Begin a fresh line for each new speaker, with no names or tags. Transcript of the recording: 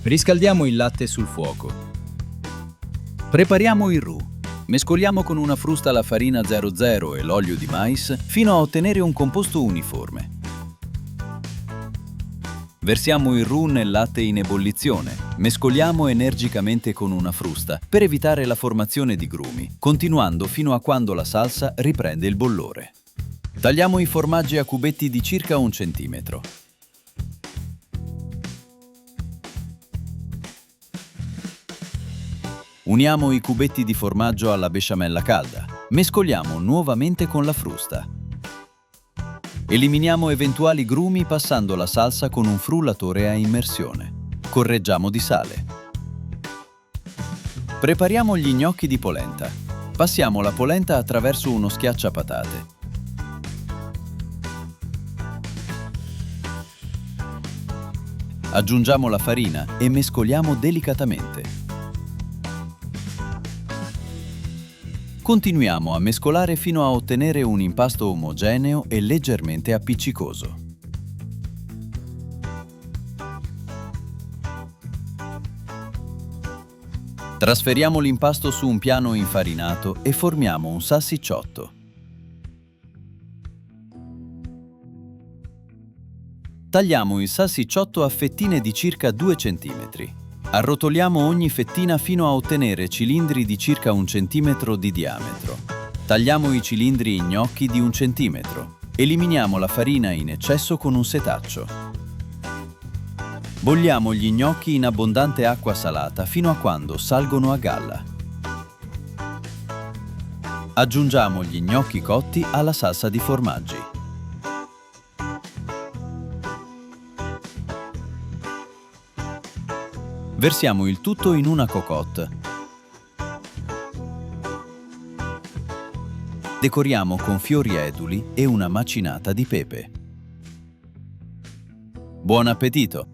Riscaldiamo il latte sul fuoco. Prepariamo il roux. Mescoliamo con una frusta la farina 00 e l'olio di mais fino a ottenere un composto uniforme. Versiamo il roux nel latte in ebollizione. Mescoliamo energicamente con una frusta per evitare la formazione di grumi, continuando fino a quando la salsa riprende il bollore. Tagliamo i formaggi a cubetti di circa 1 centimetro. Uniamo i cubetti di formaggio alla besciamella calda. Mescoliamo nuovamente con la frusta. Eliminiamo eventuali grumi passando la salsa con un frullatore a immersione. Correggiamo di sale. Prepariamo gli gnocchi di polenta. Passiamo la polenta attraverso uno schiacciapatate. Aggiungiamo la farina e mescoliamo delicatamente. Continuiamo a mescolare fino a ottenere un impasto omogeneo e leggermente appiccicoso. Trasferiamo l'impasto su un piano infarinato e formiamo un salsicciotto. Tagliamo il salsicciotto a fettine di circa 2 cm. Arrotoliamo ogni fettina fino a ottenere cilindri di circa 1 centimetro di diametro. Tagliamo i cilindri in gnocchi di 1 centimetro. Eliminiamo la farina in eccesso con un setaccio. Bolliamo gli gnocchi in abbondante acqua salata fino a quando salgono a galla. Aggiungiamo gli gnocchi cotti alla salsa di formaggi. Versiamo il tutto in una cocotte. Decoriamo con fiori eduli e una macinata di pepe. Buon appetito!